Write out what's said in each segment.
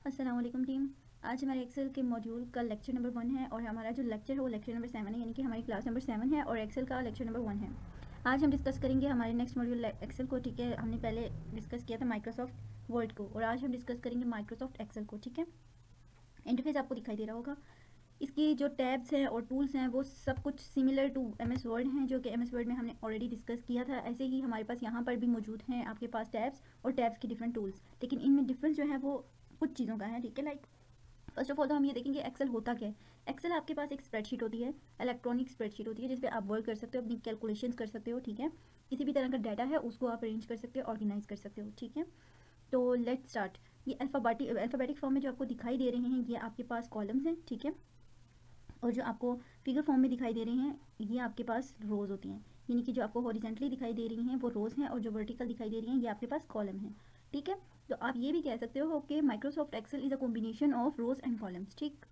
अस्सलाम वालेकुम टीम। आज हमारे एक्सेल के मॉड्यूल का लेक्चर नंबर 1 है और हमारा जो लेक्चर है वो लेक्चर नंबर 7 है, यानी कि हमारी क्लास नंबर 7 है और एक्सेल का लेक्चर नंबर 1 है। आज हम डिस्कस करेंगे हमारे नेक्स्ट मॉड्यूल एक्सेल को। ठीक है, हमने पहले डिस्कस किया था माइक्रोसॉफ्ट वर्ड को और आज हम डिस्कस करेंगे माइक्रोसॉफ्ट एक्सेल को। ठीक है, इंटरफेस आपको दिखाई दे रहा होगा। इसकी जो टैब्स हैं और टूल्स हैं वो सब कुछ सिमिलर टू एमएस वर्ड हैं, जो कि एमएस वर्ड में हमने ऑलरेडी डिस्कस किया था। ऐसे ही हमारे पास यहाँ पर भी मौजूद हैं आपके पास टैब्स और टैब्स के डिफरेंट टूल्स, लेकिन इनमें डिफरेंस जो है वो कुछ चीज़ों का है। ठीक है, लाइक फर्स्ट ऑफ ऑल तो हम ये देखेंगे एक्सेल होता क्या है। एक्सेल आपके पास एक स्प्रेडशीट होती है, इलेक्ट्रॉनिक स्प्रेडशीट होती है, जिस पे आप वर्क कर सकते हो, अपनी कैलकुलेशंस कर सकते हो। ठीक है, किसी भी तरह का डाटा है उसको आप अरेंज कर सकते हो, ऑर्गेनाइज कर सकते हो। ठीक है, तो लेट्स स्टार्ट। ये अल्फ़ाबेटिक फॉर्म में जो आपको दिखाई दे रहे हैं ये आपके पास कॉलम्स हैं। ठीक है, और जो आपको फिगर फॉर्म में दिखाई दे रहे हैं ये आपके पास रोज़ होती हैं, यानी कि जो आपको हॉरिजेंटली दिखाई दे रही हैं वो रोज़ हैं और जो वर्टिकल दिखाई दे रही हैं ये आपके पास कॉलम हैं। ठीक है, तो आप ये भी कह सकते हो कि Microsoft Excel is a combination of rows and columns. ठीक,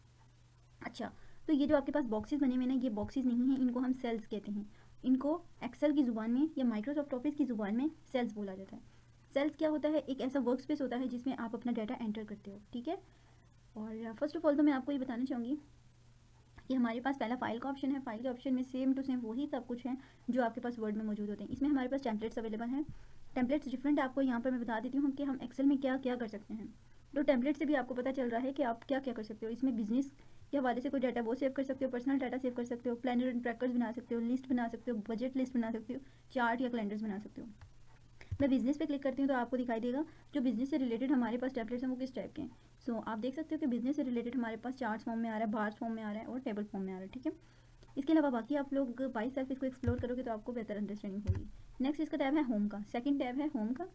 अच्छा, तो ये जो आपके पास बॉक्सेस बने हुए हैं ये बॉक्सेस नहीं हैं, इनको हम सेल्स कहते हैं। इनको एक्सेल की ज़ुबान में या माइक्रोसॉफ्ट ऑफिस की ज़ुबान में सेल्स बोला जाता है। सेल्स क्या होता है? एक ऐसा वर्क स्पेस होता है जिसमें आप अपना डाटा एंटर करते हो। ठीक है, और फर्स्ट ऑफ ऑल तो मैं आपको ये बताना चाहूँगी कि हमारे पास पहला फाइल का ऑप्शन है। फाइल के ऑप्शन में सेम टू सेम वही सब कुछ है जो आपके पास वर्ड में मौजूद होते हैं। इसमें हमारे पास टेम्पलेट्स अवेलेबल हैं। टेम्पलेट्स डिफरेंट है, आपको यहाँ पर मैं बता देती हूँ कि हम एक्सेल में क्या क्या कर सकते हैं। तो टेम्पलेट से भी आपको पता चल रहा है कि आप क्या क्या कर सकते हो। इसमें बिजनेस के हवाले से कोई डाटा वो सेव कर सकते हो, पर्सनल डाटा सेव कर सकते हो, प्लानर एंड ट्रैकर्स बना सकते हो, लिस्ट बना सकते हो, बजट लिस्ट बना सकते हो, चार्ट या कैलेंडर्स बना सकते हो। मैं बिजनेस पे क्लिक करती हूँ तो आपको दिखाई देगा जो बिजनेस से रिलेटेड हमारे पास टेम्पलेट्स हैं वो किस टाइप के हैं। सो आप देख सकते हो कि बिजनेस से रिलेटेड हमारे पास चार्ट्स फॉर्म में आ रहा है, बार्स फॉर्म में आ रहा है और टेबल फॉर्म में आ रहा है। ठीक है, इसके अलावा बाकी आप लोग बाई सेल्फ इसको एक्सप्लोर करोगे तो आपको बेहतर अंडरस्टैंडिंग होगी। नेक्स्ट इसका टैब है होम का, सेकंड टैब है होम का।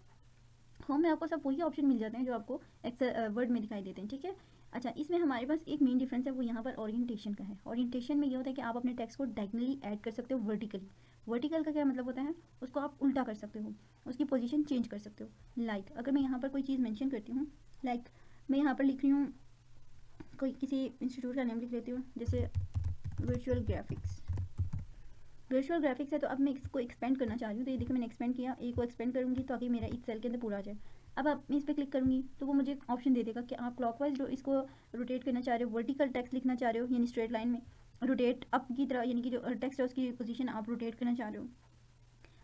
होम में आपको सब वही ऑप्शन मिल जाते हैं जो आपको एक्सेल वर्ड में दिखाई देते हैं। ठीक है, अच्छा, इसमें हमारे पास एक मेन डिफरेंस है, वो यहाँ पर ओरिएंटेशन का है। ओरिएंटेशन में ये होता है कि आप अपने टेक्स्ट को डायगनली ऐड कर सकते हो वर्टिकली। वर्टिकल का क्या मतलब होता है? उसको आप उल्टा कर सकते हो, उसकी पोजीशन चेंज कर सकते हो। लाइक अगर मैं यहाँ पर कोई चीज़ मेंशन करती हूँ, लाइक मैं यहाँ पर लिख रही हूँ, कोई किसी इंस्टीट्यूट का नेम लिख लेती हूँ, जैसे वर्चुअल ग्राफिक्स। वर्चुअल ग्राफिक्स है तो अब मैं इसको एक्सपेंड करना चाह रही हूँ, तो ये देखिए मैंने एक्सपेंड किया, ए को एक्सपेंड करूँगी ताकि मेरा इस सेल के अंदर पूरा आ जाए। अब आप मैं इस पर क्लिक करूँगी तो वो मुझे ऑप्शन दे देगा कि आप क्लॉकवाइज जो इसको रोटेट करना चाह रहे हो, वर्टिकल टेक्स्ट लिखना चाह रहे हो यानी स्ट्रेट लाइन में, रोटेट अप की तरह, यानी कि जो टेक्स्ट है उसकी पोजीशन आप रोटेट करना चाह रहे हो।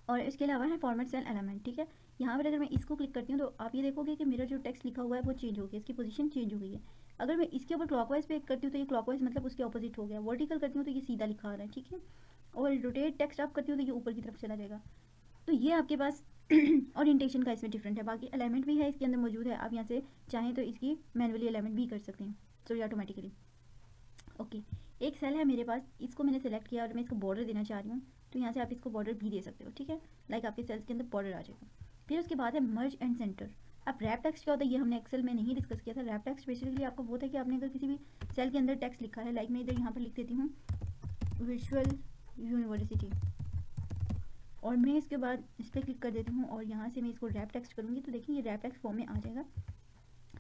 और इसके अलावा है फॉर्मेट सेल एलिमेंट। ठीक है, यहाँ पर अगर मैं इसको क्लिक करती हूँ तो आप ये देखोगे कि मेरा जो टेक्स्ट लिखा हुआ है वो चेंज हो गया, इसकी पोजीशन चेंज हो गई है। अगर मैं इसके ऊपर क्लॉकवाइज पे करती हूँ तो ये क्लॉकवाइज मतलब उसके ऑपोजिट हो गया, वर्टिकल करती हूँ तो ये सीधा लिखा आ रहा है। ठीक है, और रोटेट टेक्स्ट आप करती हूँ तो ये ऊपर की तरफ चला जाएगा। तो ये आपके पास ओरिएंटेशन का इसमें डिफरेंट है। बाकी एलिमेंट भी है इसके अंदर मौजूद है, आप यहाँ से चाहें तो इसकी मैनुअली एलिमेंट भी कर सकते हैं, सॉरी ऑटोमेटिकली। ओके, एक सेल है मेरे पास, इसको मैंने सेलेक्ट किया और मैं इसको बॉर्डर देना चाह रही हूँ, तो यहाँ से आप इसको बॉर्डर भी दे सकते हो। ठीक है, लाइक आपके सेल्स के अंदर बॉर्डर आ जाएगा। फिर उसके बाद है मर्ज एंड सेंटर। अब रैप टेक्स्ट क्या होता है ये हमने एक्सेल में नहीं डिस्कस किया था। रैप टेक्स्ट बेसिकली आपको वो था कि आपने अगर किसी भी सेल के अंदर टेक्स्ट लिखा है, लाइक मैं इधर यहाँ पर लिख देती हूँ विजुअल यूनिवर्सिटी, और मैं इसके बाद इस पर क्लिक कर देती हूँ और यहाँ से मैं इसको रैप टेक्स्ट करूँगी तो देखिए ये रैप टेक्स्ट फॉर्म में आ जाएगा।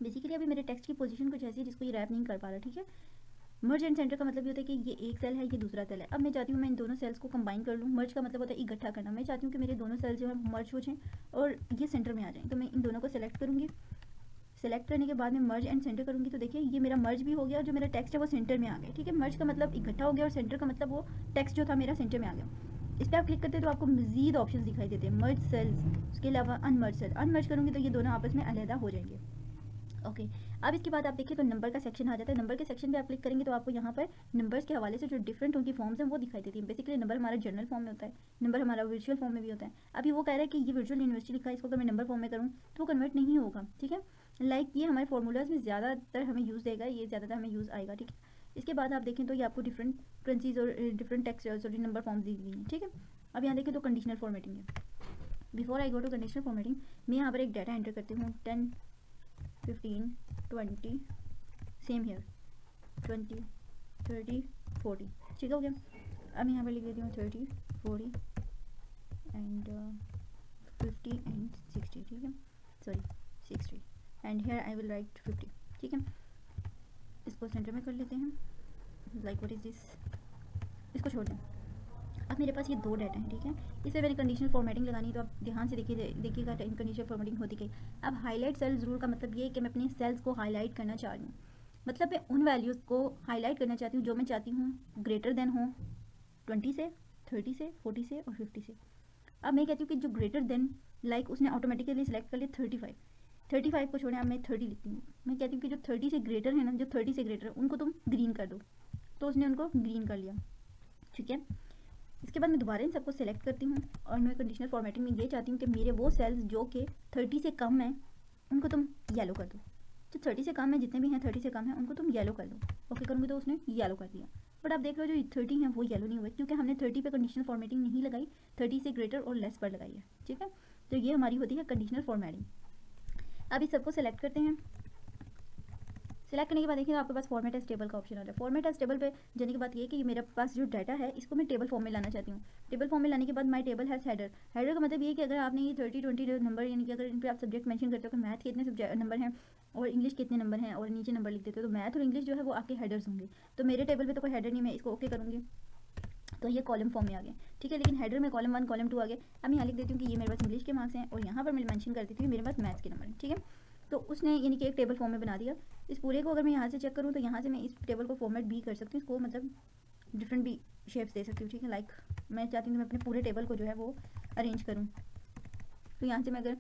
बेसिकली अभी मेरे टेक्स्ट की पोजीशन कुछ ऐसी है जिसको ये रैप नहीं कर पा रहा। ठीक है, मर्ज एंड सेंटर का मतलब ये होता है कि ये एक सेल है, ये दूसरा सेल है। अब मैं चाहती हूँ मैं इन दोनों सेल्स को कंबाइन कर लूँ। मर्ज का मतलब होता है इकट्ठा करना। मैं चाहती हूँ कि मेरे दोनों सेल्स जो है मर्ज हो जाएँ और ये सेंटर में आ जाएँ, तो मैं इन दोनों को सेलेक्ट करूँगी। सेलेक्ट करने के बाद मैं मर्ज एंड सेंटर करूँगी तो देखिए ये मेरा मर्ज भी हो गया और जो मेरा टेक्स्ट है वो सेंटर में आ गया। ठीक है, मर्ज का मतलब इकट्ठा हो गया और सेंटर का मतलब वो टेक्स्ट जो था मेरा सेंटर में आ गया। इस पर आप क्लिक करते हैं तो आपको मजीद ऑप्शन दिखाई देते हैं, मर्ज सेल्स, उसके अलावा अनमर्ज सेल। अनमर्ज करूँगी तो ये दोनों आपस में अलहदा हो जाएंगे। ओके, अब इसके बाद आप देखिए तो नंबर का सेक्शन आ जाता है। नंबर के सेक्शन पे आप क्लिक करेंगे तो आपको यहाँ पर नंबर्स के हवाले से जो डिफरेंट उनकी फॉर्म्स हैं वो दिखाई देती है। बेसिकली नंबर हमारा जनरल फॉर्म में होता है, नंबर हमारा वर्चुअल फॉर्म में भी होता है। अभी वो कह रहा है कि ये वर्चुअल यूनिवर्सिटी लिखा है, इसको अगर मैं नंबर फॉर्म में करूँ तो वो कन्वर्ट नहीं होगा। ठीक है, लाइक ये हमारे फॉर्मूलाज में ज़्यादातर हमें यूज़ देगा, ये ज़्यादातर हमें यूज़ आएगा। ठीक है, इसके बाद आप देखें तो ये आपको डिफरेंट करेंसीज और different text sorry number forms दी गई हैं। ठीक है, अब यहाँ देखें तो कंडीशनल फॉर्मेटिंग है। Before I go to conditional formatting मैं यहाँ पर एक डाटा एंटर करती हूँ, 10, 15, 20, सेम हेयर 20, 30, 40। ठीक हो गया। अब यहाँ पर लिख देती हूँ 30, 40 एंड 50 एंड 60। ठीक है, sorry 60 and here I will write 50। ठीक है, इसको सेंटर में कर लेते हैं, लाइक व्हाट इज दिस, इसको छोड़ दें। अब मेरे पास ये दो डाटा हैं, ठीक है। इसमें मैंने कंडीशनल फॉर्मेटिंग लगानी है, तो आप ध्यान से देखिएगा कंडीशनल फॉर्मेटिंग होती गई। अब हाईलाइट सेल्स रूल का मतलब ये है कि मैं अपने सेल्स को हाईलाइट करना चाह रही हूँ, मतलब मैं उन वैल्यूज़ को हाईलाइट करना चाहती हूँ जो मैं चाहती हूँ ग्रेटर देन हो 20 से, 30 से, 40 से और 50 से। अब मैं कहती हूँ कि जो ग्रेटर देन, लाइक उसने ऑटोमेटिकली सिलेक्ट कर लिया 35 को छोड़े, अब मैं 30 लिखती हूँ। मैं कहती हूँ कि जो 30 से ग्रेटर है ना, जो 30 से ग्रेटर है उनको तुम ग्रीन कर दो, तो उसने उनको ग्रीन कर लिया, ठीक है। इसके बाद मैं दोबारा इन सबको सेलेक्ट करती हूँ और मैं कंडीशनल फॉर्मेटिंग में ये चाहती हूँ कि मेरे वो सेल्स जो कि 30 से कम हैं उनको तुम येलो कर दो, जो 30 से कम है, जितने भी हैं 30 से कम है उनको तुम येलो कर दो। ओके करूँगी तो उसने येलो कर दिया, बट आप देख लो जो 30 हैं वो येलो नहीं हुए क्योंकि हमने 30 पे कंडीशनल फॉर्मेटिंग नहीं लगाई, 30 से ग्रेटर और लेस पर लगाई है, ठीक है। तो ये हमारी होती है कंडीशनल फॉर्मेटिंग। अब इस सबको सेलेक्ट करते हैं। सेलेक्ट करने के बाद देखिए आपके पास फॉर्मेट एज टेबल का ऑप्शन आ रहा है। फॉर्मेट एज टेबल पे जाने के बाद ये कि मेरे पास जो डाटा है इसको मैं टेबल फॉर्म में लाना चाहती हूँ। टेबल फॉर्म में लाने के बाद माई टेबल हैज हेडर। हेडर का मतलब ये कि अगर आपने ये 30-20 नंबर, यानी कि अगर इन पर आप सब्जेक्ट मेंशन करते हो कि मैथ के इतने नंबर हैं और इंग्लिश के इतने नंबर हैं और नीचे नंबर लिख देते हो, तो मैथ और इंग्लिश जो है वो आपके हेडर्स होंगे। तो मेरे टेबल पर तो कोई हेडर नहीं, मैं इसको ओके करूँगी तो ये कॉलम फॉर्म में आ गया, ठीक है। लेकिन हेडर में कॉलम 1 कॉलम 2 आ गए। अब मैं यहाँ लिख देती हूँ कि ये मेरे पास इंग्लिश के मार्क्स हैं और यहाँ पर मैं मेंशन कर देती हूँ मेरे पास मैथ्स के नंबर हैं, ठीक है। तो उसने यानी कि एक टेबल फॉर्म में बना दिया। इस पूरे को अगर मैं यहाँ से चेक करूँ तो यहाँ से मैं इस टेबल को फॉर्मेट भी कर सकती हूँ, इसको मतलब डिफरेंट भी शेप्स दे सकती हूँ, ठीक है। लाइक मैं चाहती हूँ मैं अपने पूरे टेबल को जो है वो अरेंज करूँ, तो यहाँ से मैं अगर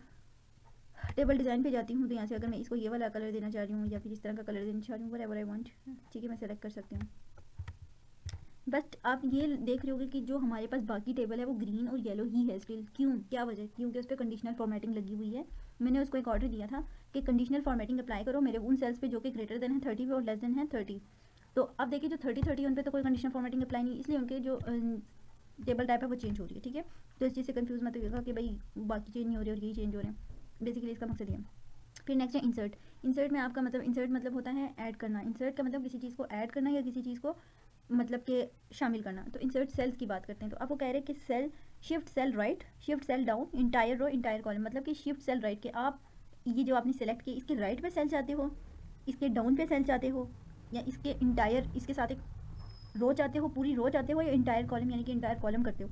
टेबल डिज़ाइन पे जाती हूँ तो यहाँ से अगर मैं इसको ये वाला कलर देना चाह रही हूँ या फिर इस तरह का कलर देना चाह रही हूँ, व्हाटएवर आई वांट, ठीक है, मैं सेलेक्ट कर सकती हूँ। बट आप ये देख रहे होगे कि जो हमारे पास बाकी टेबल है वो ग्रीन और येलो ही है स्टिल। क्यों, क्या वजह? क्योंकि उस पर कंडीशनल फॉर्मेटिंग लगी हुई है। मैंने उसको एक ऑर्डर दिया था कि कंडीशनल फॉर्मेटिंग अप्लाई करो मेरे उन सेल्स पे जो कि ग्रेटर देन है 30 पे और लेस देन है 30। तो अब देखिए जो 30 उन पे तो कोई कंडीशनल फॉर्मेटिंग अप्लाई नहीं, इसलिए उनके जो टेबल टाइप है वो चेंज हो रही है, ठीक है। तो इस चीज़ से कंफ्यूज मत होगा कि भाई बाकी चेंज नहीं हो रही और यही चेंज हो रहे हैं, बेसिकली इसका मकसद ये है। फिर नेक्स्ट है इंसर्ट। इंसर्ट में आपका मतलब, इंसर्ट मतलब होता है ऐड करना। इंसर्ट का मतलब किसी चीज़ को ऐड करना या किसी चीज़ को मतलब कि शामिल करना। तो इंसर्ट सेल्स की बात करते हैं। तो आपको कह रहे हैं कि cell shift cell right, shift cell down, entire row, entire column, मतलब कि शिफ्ट सेल राइट के आप ये जो आपने सेलेक्ट किया इसके राइट पे सेल चाहते हो, इसके डाउन पे सेल चाहते हो, या इसके इंटायर, इसके साथ एक रो चाहते हो, पूरी रो चाहते हो, या इंटायर कॉलम यानी कि इंटायर कॉलम करते हो।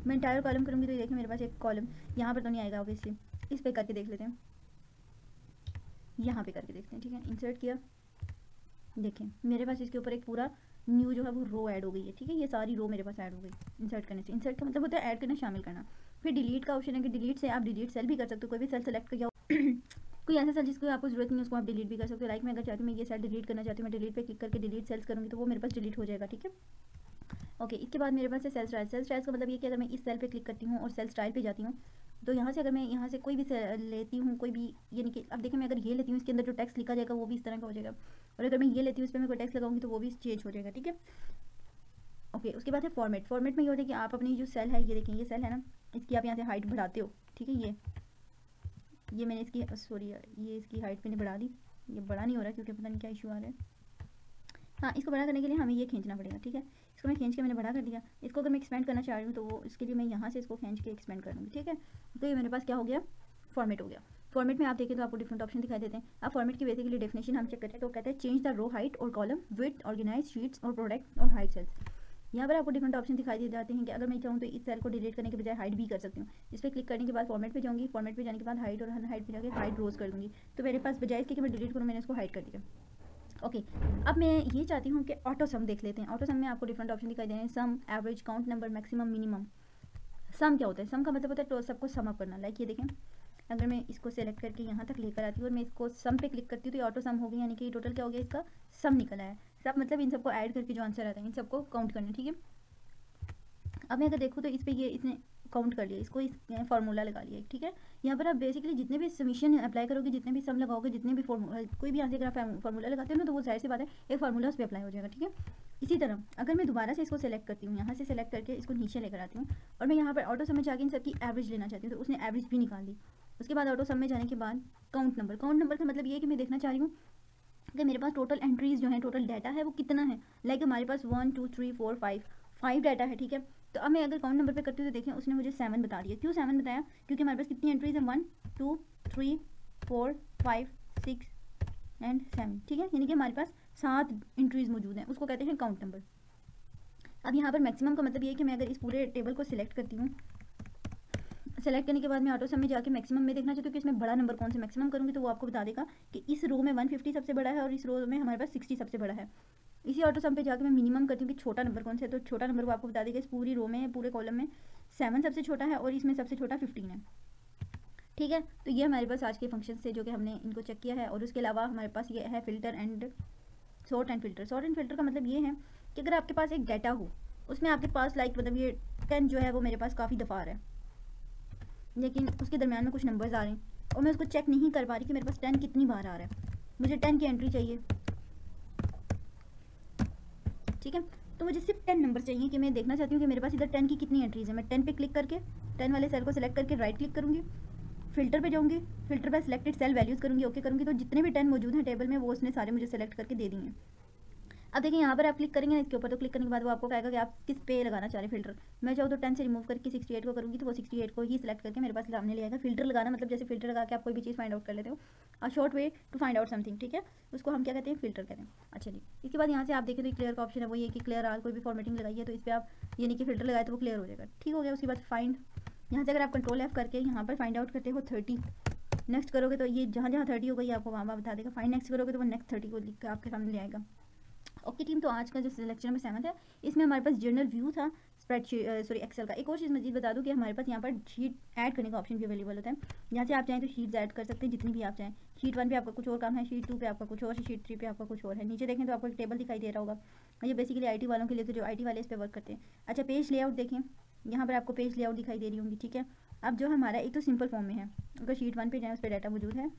मैं इंटायर कॉलम करूँगी तो देखिए मेरे पास एक कॉलम यहाँ पर तो नहीं आएगा ऑब्वियसली, इस पर करके देख लेते हैं, यहाँ पे करके देखते हैं, ठीक है। इंसर्ट किया, देखें मेरे पास इसके ऊपर एक पूरा न्यू जो है वो रो ऐड हो गई है, ठीक है। ये सारी रो मेरे पास ऐड हो गई इंसर्ट करने से। इंसर्ट का मतलब होता है ऐड करना, शामिल करना। फिर डिलीट का ऑप्शन है कि डिलीट से आप डिलीट सेल भी कर सकते हो, कोई भी सेल सेलेक्ट किया कोई ऐसा सेल जिसको आपको जरूरत नहीं है उसको आप डिलीट भी कर सकते हो। लाइक मैं अगर चाहती हूँ मैं ये सेल डिलीट करना चाहती हूँ, मैं डिलीट पे क्लिक करके डिलीट सेल्स करूँगी तो वो मेरे पास डिलीट हो जाएगा, ठीक है। ओके, इसके बाद मेरे पास है सेल स्टाइल। सेल स्टाइल का मतलब ये कि अगर मैं इस सेल पे क्लिक करती हूँ और सेल स्टाइल पे जाती हूँ तो यहाँ से अगर मैं यहाँ से कोई भी सेल लेती हूँ, कोई भी, यानी कि अब देखिए मैं अगर ये लेती हूँ इसके अंदर जो टेक्स्ट लिखा जाएगा वो भी इस तरह का हो जाएगा, और अगर मैं ये लेती हूँ इस पर मैं कोई टेक्स्ट लगाऊंगी तो वो भी चेंज हो जाएगा, ठीक है। ओके, उसके बाद है फॉर्मेट। फॉर्मेट में ये होता है कि आप अपनी जो सेल है, ये देखें ये सेल है ना, इसकी आप यहाँ से हाइट बढ़ाते हो, ठीक है। ये मैंने इसकी, सॉरी ये इसकी हाइट मैंने बढ़ा दी, ये बड़ा नहीं हो रहा क्योंकि पता नहीं क्या इशू आ रहा है। हाँ, इसको बड़ा करने के लिए हमें ये खींचना पड़ेगा, ठीक है। इसको मैं खींच के मैंने बड़ा कर दिया। इसको अगर मैं एक्सपेंड करना चाह रही हूँ तो वो इसके लिए मैं यहाँ से इसको खींच के एक्सपेंड कर दूँगी, ठीक है। तो ये मेरे पास क्या हो गया, फॉर्मेट हो गया। फॉर्मेट में आप देखें तो आपको डिफरेंट ऑप्शन दिखाई देते हैं। अब फॉर्मेट की बेसिकली डेफिनेशन हम चेक करते हैं तो कहते हैं चेंज द रो हाइट और कॉलम विड्थ, ऑर्गेनाइज शीट्स और प्रोडक्ट और हाइट सेल्स। यहाँ पर आपको डिफरेंट ऑप्शन दिखाई दे जाते हैं कि अगर मैं चाहूँ तो इस सेल को डिलीट करने के बजाय हाइट भी कर सकती हूँ। इस पर क्लिक करने के बाद फॉर्मेट पे जाऊँगी, फॉर्मेट पे जाने के बाद हाइट, और हाइट पे जाकर हाइट रोज कर दूँगी। तो मेरे पास बजाय इसके कि मैं डिलीट करूँ मैंने इसको हाइट कर दिया। ओके, अब मैं ये चाहती हूँ कि ऑटो सम देख लेते हैं। ऑटो सम में आपको डिफरेंट ऑप्शन दिखाई दे रहे हैं, sum, average, count number, maximum, minimum. Sum क्या होता है? सम का मतलब होता है तो सबको सम अप करना। लाइक ये देखें, अगर मैं इसको सेलेक्ट करके यहाँ तक लेकर आती हूँ और मैं इसको सम पे क्लिक करती हूँ तो ऑटो सम हो गई, यानी कि टोटल क्या हो गया इसका, सम निकला है। सब मतलब इन सबको ऐड करके जो आंसर आता है इन सबको काउंट करना, ठीक है। अब मैं अगर देखूँ तो इस पर ये इसने काउंट कर लिया, इसको इस फार्मूला लगा लिया, ठीक है। यहाँ पर आप बेसिकली जितने भी समीशन अप्लाई करोगे, जितने भी सम लगाओगे, जितने भी कोई भी यहाँ से अगर आप फार्मूला लगाते हो ना तो वो जाहिर सी बात है एक फार्मूला उस पर अप्लाई हो जाएगा, ठीक है। इसी तरह अगर मैं दोबारा से इसको सेलेक्ट करती हूँ, यहाँ से सेलेक्ट करके इसको नीचे लेकर आती हूँ और मैं यहाँ पर ऑटो सम में जाके इन सबकी एवरेज लेना चाहती हूँ तो उसने एवरेज भी निकाल दी। उसके बाद ऑटो सम में जाने के बाद काउंट नंबर। काउंट नंबर का मतलब ये है कि मैं देखना चाह रही हूँ कि मेरे पास टोटल एंट्रीज जो है, टोटल डाटा है वो कितना है। लाइक हमारे पास 1 2 3 4 5 डाटा है, ठीक है। तो अब मैं अगर काउंट नंबर पे करती हूँ तो देखें उसने मुझे 7 बता दिया। क्यों 7 बताया? क्योंकि हमारे पास कितनी एंट्रीज हैं, 1 2 3 4 5 6 एंड 7, ठीक है। यानी कि हमारे पास 7 एंट्रीज मौजूद हैं, उसको कहते हैं काउंट नंबर। अब यहाँ पर मैक्सिमम का मतलब ये है कि मैं अगर इस पूरे टेबल को सिलेक्ट करती हूँ, सेलेक्ट करने के बाद मैं ऑटो सम में जाके मैक्सिमम में देखना चाहती हूँ कि इसमें बड़ा नंबर कौन से मैक्सिमम करूँगी तो वो आपको बता देगा कि इस रो में 150 सबसे बड़ा है और इस रो में हमारे पास 60 सबसे बड़ा है। इसी ऑटो सम पे जाकर मैं मिनिमम करती हूँ कि छोटा नंबर कौन सा है, तो छोटा नंबर वो आपको बता देगा इस पूरी रो में, पूरे कॉलम में 7 सबसे छोटा है और इसमें सबसे छोटा 15 है। ठीक है, तो ये हमारे पास आज के फंक्शन से जो कि हमने इनको चेक किया है। और उसके अलावा हमारे पास ये है filter and sort and filter. Sort and filter का मतलब ये है कि अगर आपके पास एक डाटा हो, उसमें आपके पास लाइक मतलब ये 10 जो है वो मेरे पास काफ़ी दफ़ा आ रहा है, लेकिन उसके दरमियान में कुछ नंबर्स आ रहे हैं और मैं उसको चेक नहीं कर पा रही कि मेरे पास 10 कितनी बार आ रहा है। मुझे 10 की एंट्री चाहिए, ठीक है, तो मुझे सिर्फ 10 नंबर चाहिए कि मैं देखना चाहती हूँ कि मेरे पास इधर 10 की कितनी एंट्रीज है। मैं 10 पे क्लिक करके 10 वाले सेल को सिलेक्ट करके राइट क्लिक करूँगी, फिल्टर पे जाऊँगी, फिल्टर पे सिलेक्टेड सेल वैल्यूज़ करूँगी, ओके करूँगी, तो जितने भी 10 मौजूद हैं टेबल में वो उसने सारे मुझे सेलेक्ट करके दे दिए हैं। अब देखिए यहाँ पर आप क्लिक करेंगे ना इसके ऊपर, तो क्लिक करने के बाद वो आपको कहेगा कि आप किस पे लगाना चाह रहे हैं फिल्टर। मैं चाहूँ तो 10 से रिमूव करके 68 को करूँगी, तो वो 68 को ही सिलेक्ट करके मेरे पास सामने ले आएगा। फिल्टर लगाना मतलब जैसे फिल्टर लगा के आप कोई भी चीज़ फाइंड आउट कर लेते हो, a short way to find out something, ठीक है, उसको हम क्या कहते हैं, फिल्टर कहते हैं। अच्छा जी, इसके बाद यहाँ से आप देखें तो क्लियर का ऑप्शन है, वो ये कि क्लियर आल, कोई भी फॉर्मेटिंग लगाई है तो इस पर आप ये नहीं कि फिल्टर लगाए तो वो क्लियर हो जाएगा, ठीक हो गया। उसके बाद फाइंड, यहाँ से अगर आप कंट्रोल F करके यहाँ पर फाइंड आउट करते हो 30, नेक्स्ट करोगे तो ये जहाँ जहाँ 30 हो गई आपको वहाँ वहाँ बता देगा। फाइंड नेक्स्ट करोगे तो वो नेक्स्ट 30 को लिख कर आपके सामने ले आएगा। ओके टीम, तो आज का जो लेक्चर नंबर 7 है इसमें हमारे पास जर्नल व्यू था स्प्रेडशीट सॉरी एक्सेल का। एक और चीज़ मजीद बता दूं कि हमारे पास यहाँ पर शीट ऐड करने का ऑप्शन भी अवेलेबल होता है। यहाँ से आप चाहें तो शीट्स ऐड कर सकते हैं जितनी भी आप चाहें। शीट 1 पे आपका कुछ और काम है, शीट 2 पे आपका कुछ और, शीट 3 पे आपका कुछ और है। नीचे देखें तो आपको एक टेबल दिखाई दे रहा होगा, ये बेसिकली IT वालों के लिए, तो जो IT वाले इस पर वर्क करते हैं। अच्छा, पेज लेआउट देखें, यहाँ पर आपको पेज लेआउट दिखाई दे रही होंगी, ठीक है। अब जो हमारा एक तो सिंपल फॉर्म में है, अगर शीट 1 पे जाए उस पर डाटा मौजूद है।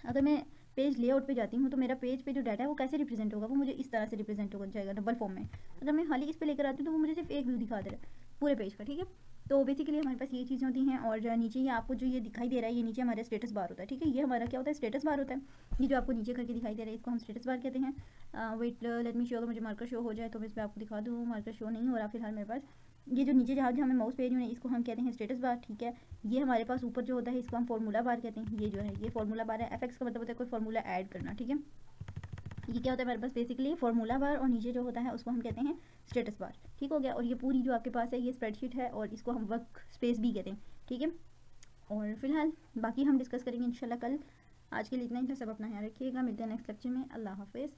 अगर मैं पेज लेआउट पे जाती हूँ तो मेरा पेज पे जो डाटा है वो कैसे रिप्रेजेंट होगा, वो मुझे इस तरह से रिप्रेजेंट हो जाएगा डबल फॉर्म में। अगर मैं खाली इस पे लेकर आती हूँ तो वो मुझे सिर्फ एक व्यू दिखा दे रहा है पूरे पेज का, ठीक है। तो बेसिकली हमारे पास ये चीज़ें होती हैं। और नीचे ये आपको जो ये दिखाई दे रहा है, ये नीचे हमारा स्टेटस बार होता है, ठीक है। ये हमारा क्या होता है, स्टेटस बार होता है। ये जो आपको नीचे करके दिखाई दे रहा है इसको हम स्टेटस बार कहते हैं। वेट लेट मी शो, अगर मुझे मार्कर शो हो जाए तो मैं इस पर आपको दिखा दूँ। मार्कर शो नहीं हो रहा फिलहाल मेरे पास। ये जो नीचे जहाँ हमें माउस पेज में, इसको हम कहते हैं स्टेटस बार, ठीक है। ये हमारे पास ऊपर जो होता है इसको हम फार्मूला बार कहते हैं। ये जो है ये फार्मूला बार है। FX का मतलब होता है कोई फार्मूला ऐड करना, ठीक है। ये क्या होता है हमारे पास बेसिकली फार्मूला बार, और नीचे जो होता है उसको हम कहते हैं स्टेटस बार, ठीक हो गया। और ये पूरी जो आपके पास है ये स्प्रेडशीट है और इसको हम वर्क स्पेस भी कहते हैं, ठीक है। और फिलहाल बाकी हम डिस्कस करेंगे इंशाल्लाह कल। आज के लिए इतना ही था, सब अपना ख्याल रखिएगा, मिलते हैं नेक्स्ट लेक्चर में। अल्लाह हाफिज़।